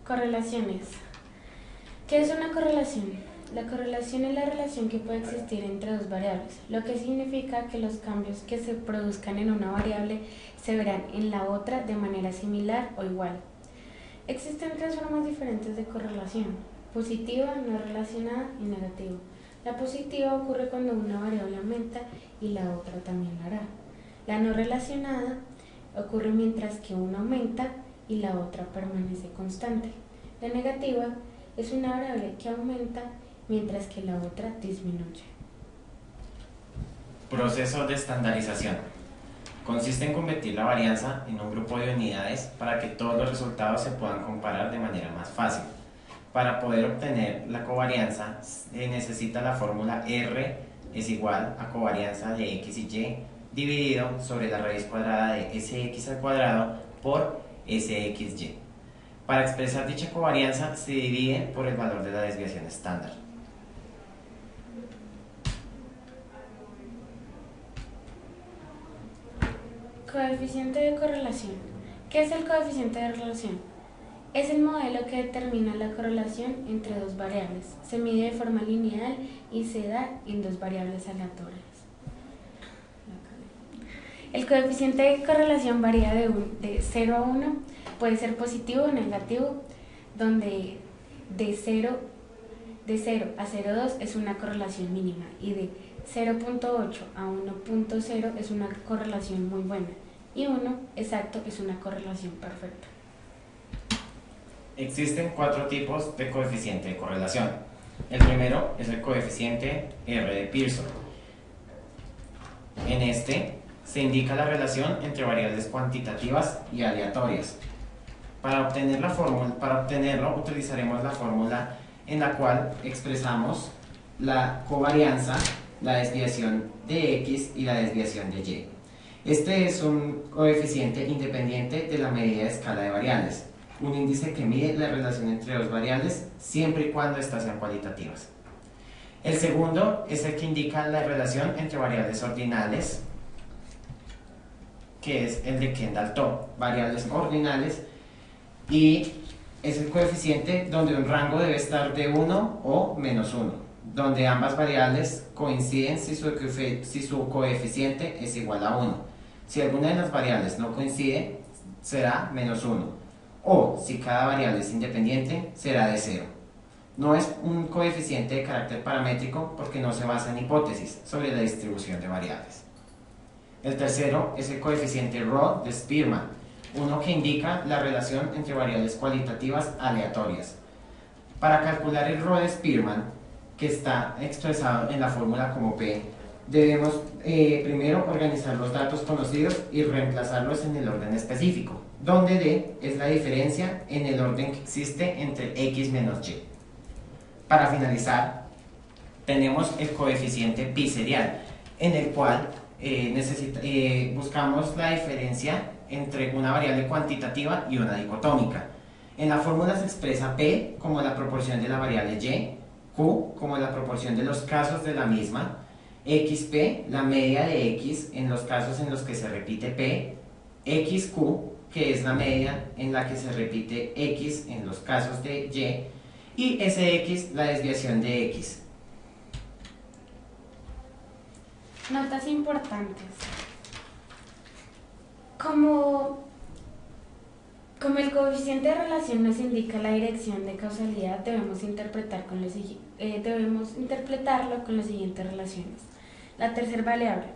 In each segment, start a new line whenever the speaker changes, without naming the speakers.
Correlaciones. ¿Qué es una correlación? La correlación es la relación que puede existir entre dos variables, lo que significa que los cambios que se produzcan en una variable se verán en la otra de manera similar o igual. Existen tres formas diferentes de correlación: positiva, no relacionada y negativa. La positiva ocurre cuando una variable aumenta y la otra también lo hará. La no relacionada ocurre mientras que una aumenta y la otra permanece constante. La negativa es una variable que aumenta mientras que la otra disminuye.
Proceso de estandarización. Consiste en convertir la varianza en un grupo de unidades para que todos los resultados se puedan comparar de manera más fácil. Para poder obtener la covarianza se necesita la fórmula R es igual a covarianza de x y y dividido sobre la raíz cuadrada de sx al cuadrado por sxy. Para expresar dicha covarianza se divide por el valor de la desviación estándar.
Coeficiente de correlación. ¿Qué es el coeficiente de relación? Es el modelo que determina la correlación entre dos variables. Se mide de forma lineal y se da en dos variables aleatorias. El coeficiente de correlación varía de 0 a 1, puede ser positivo o negativo, donde de 0 a 0,2 es una correlación mínima y de 0.8 a 1.0 es una correlación muy buena y 1 exacto es una correlación perfecta.
Existen 4 tipos de coeficiente de correlación. El primero es el coeficiente R de Pearson. En este se indica la relación entre variables cuantitativas y aleatorias. Para obtenerlo utilizaremos la fórmula en la cual expresamos la covarianza, la desviación de x y la desviación de y. Este es un coeficiente independiente de la medida de escala de variables, un índice que mide la relación entre dos variables siempre y cuando éstas sean cualitativas. El segundo es el que indica la relación entre variables ordinales, que es el de Kendall-Tau, variables ordinales, y es el coeficiente donde un rango debe estar de 1 o menos 1, donde ambas variables coinciden si su coeficiente es igual a 1. Si alguna de las variables no coincide, será menos 1, o si cada variable es independiente, será de 0. No es un coeficiente de carácter paramétrico porque no se basa en hipótesis sobre la distribución de variables. El tercero es el coeficiente Rho de Spearman, uno que indica la relación entre variables cualitativas aleatorias. Para calcular el Rho de Spearman, que está expresado en la fórmula como P, debemos primero organizar los datos conocidos y reemplazarlos en el orden específico, donde D es la diferencia en el orden que existe entre X menos Y. Para finalizar, tenemos el coeficiente pi serial, en el cual buscamos la diferencia entre una variable cuantitativa y una dicotómica. En la fórmula se expresa P como la proporción de la variable Y, Q como la proporción de los casos de la misma, XP la media de X en los casos en los que se repite P, XQ que es la media en la que se repite X en los casos de Y SX la desviación de X.
Notas importantes. Como el coeficiente de relación nos indica la dirección de causalidad, debemos interpretarlo con las siguientes relaciones. La tercera variable.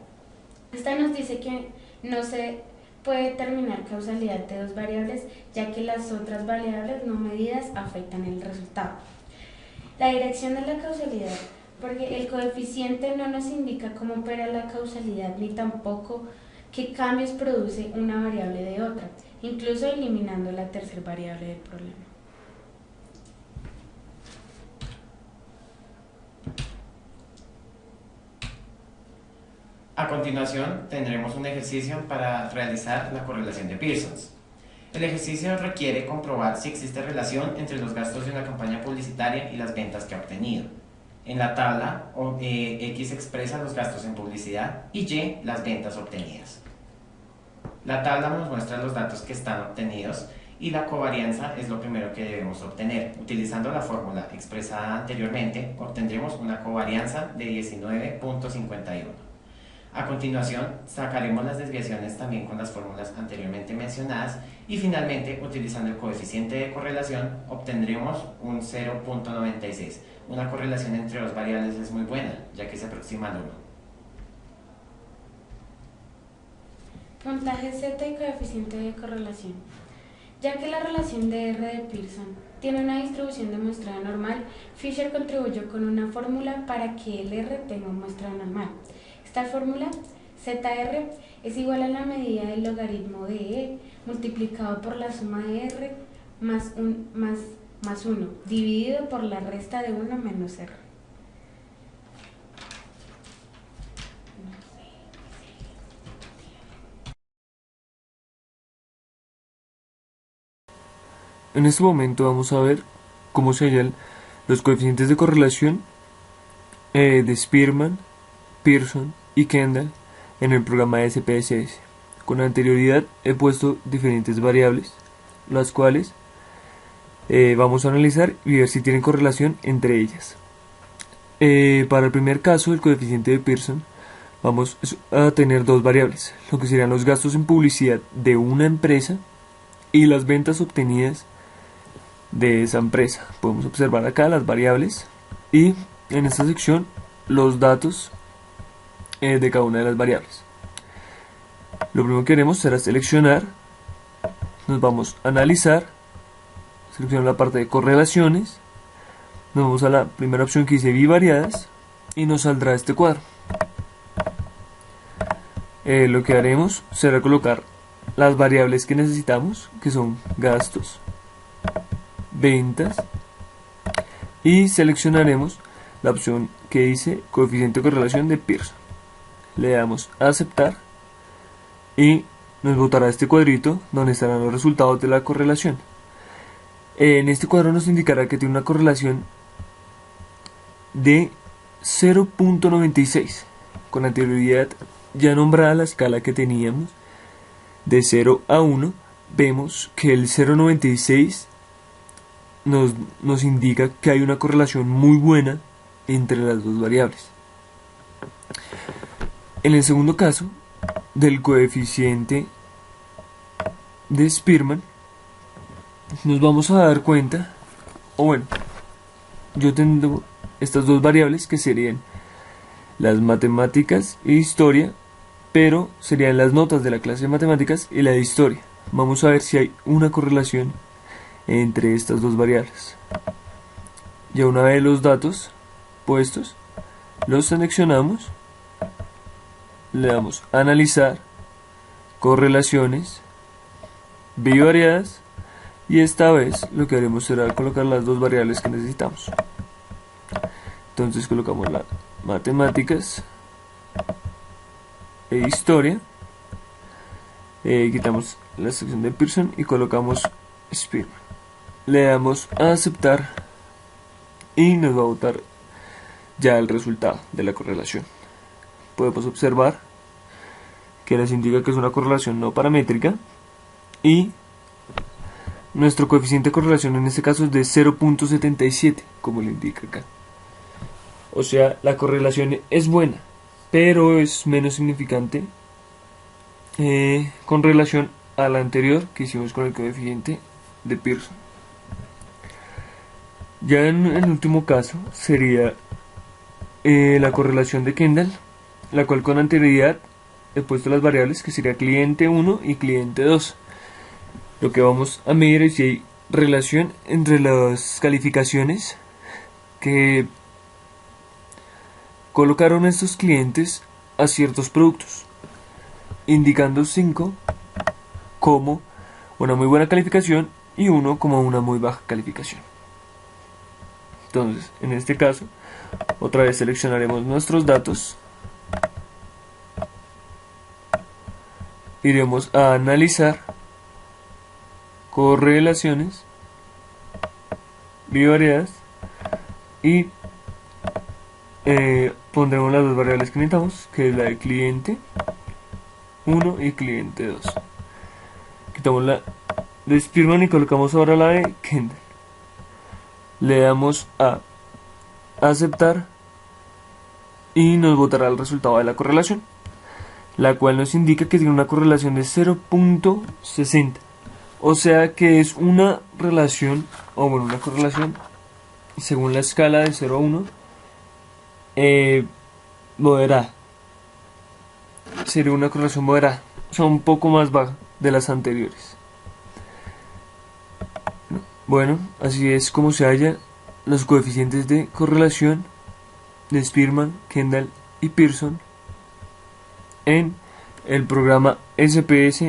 Esta nos dice que no se puede determinar causalidad de dos variables, ya que las otras variables no medidas afectan el resultado. La dirección de la causalidad, porque el coeficiente no nos indica cómo opera la causalidad ni tampoco qué cambios produce una variable de otra, incluso eliminando la tercera variable del problema.
A continuación tendremos un ejercicio para realizar la correlación de Pearson. El ejercicio requiere comprobar si existe relación entre los gastos de una campaña publicitaria y las ventas que ha obtenido. En la tabla, X expresa los gastos en publicidad y Y las ventas obtenidas. La tabla nos muestra los datos que están obtenidos y la covarianza es lo primero que debemos obtener. Utilizando la fórmula expresada anteriormente, obtendremos una covarianza de 19.51. A continuación, sacaremos las desviaciones también con las fórmulas anteriormente mencionadas y finalmente, utilizando el coeficiente de correlación, obtendremos un 0.96. Una correlación entre dos variables es muy buena, ya que se aproxima al 1.
Puntaje Z y coeficiente de correlación. Ya que la relación de R de Pearson tiene una distribución de muestreo normal, Fisher contribuyó con una fórmula para que el R tenga un muestreo normal. Esta fórmula, ZR, es igual a la medida del logaritmo de E multiplicado por la suma de R más 1, dividido por la resta de 1 menos R.
En este momento vamos a ver cómo se hallan los coeficientes de correlación de Spearman, Pearson y Kendall en el programa de SPSS. Con anterioridad he puesto diferentes variables, las cuales vamos a analizar y ver si tienen correlación entre ellas. Para el primer caso, el coeficiente de Pearson, vamos a tener dos variables, lo que serían los gastos en publicidad de una empresa y las ventas obtenidas de esa empresa. Podemos observar acá las variables y en esta sección los datos de cada una de las variables. Lo primero que haremos será seleccionar, nos vamos a analizar, seleccionamos la parte de correlaciones, nos vamos a la primera opción que dice bivariadas y nos saldrá este cuadro. Lo que haremos será colocar las variables que necesitamos, que son gastos, ventas, y seleccionaremos la opción que dice coeficiente de correlación de Pearson. Le damos a aceptar y nos botará este cuadrito donde estarán los resultados de la correlación. En este cuadro nos indicará que tiene una correlación de 0.96. Con anterioridad ya nombrada la escala que teníamos de 0 a 1, vemos que el 0.96 nos indica que hay una correlación muy buena entre las dos variables. En el segundo caso, del coeficiente de Spearman, nos vamos a dar cuenta, o bueno, yo tengo estas dos variables que serían las matemáticas e historia, pero serían las notas de la clase de matemáticas y la de historia. Vamos a ver si hay una correlación entre estas dos variables. Ya una vez los datos puestos, los seleccionamos, le damos a analizar, correlaciones, bivariadas, y esta vez lo que haremos será colocar las dos variables que necesitamos. Entonces colocamos las matemáticas e historia, quitamos la sección de Pearson y colocamos Spearman. Le damos a aceptar y nos va a botar ya el resultado de la correlación. Podemos observar que les indica que es una correlación no paramétrica y nuestro coeficiente de correlación en este caso es de 0.77, como le indica acá. O sea, la correlación es buena, pero es menos significante con relación a la anterior que hicimos con el coeficiente de Pearson. Ya en el último caso sería la correlación de Kendall, la cual con anterioridad he puesto las variables que sería cliente 1 y cliente 2. Lo que vamos a medir es si hay relación entre las calificaciones que colocaron estos clientes a ciertos productos, indicando 5 como una muy buena calificación y 1 como una muy baja calificación. Entonces, en este caso, otra vez seleccionaremos nuestros datos, iremos a analizar, correlaciones, bivariadas y pondremos las dos variables que necesitamos, que es la de cliente 1 y cliente 2. Quitamos la de Spearman y colocamos ahora la de Kendall. Le damos a aceptar y nos botará el resultado de la correlación, la cual nos indica que tiene una correlación de 0.60, o sea que es una relación, o bueno, una correlación según la escala de 0 a 1 moderada. Sería una correlación moderada, o sea, un poco más baja de las anteriores. Bueno, así es como se hallan los coeficientes de correlación de Spearman, Kendall y Pearson en el programa SPS.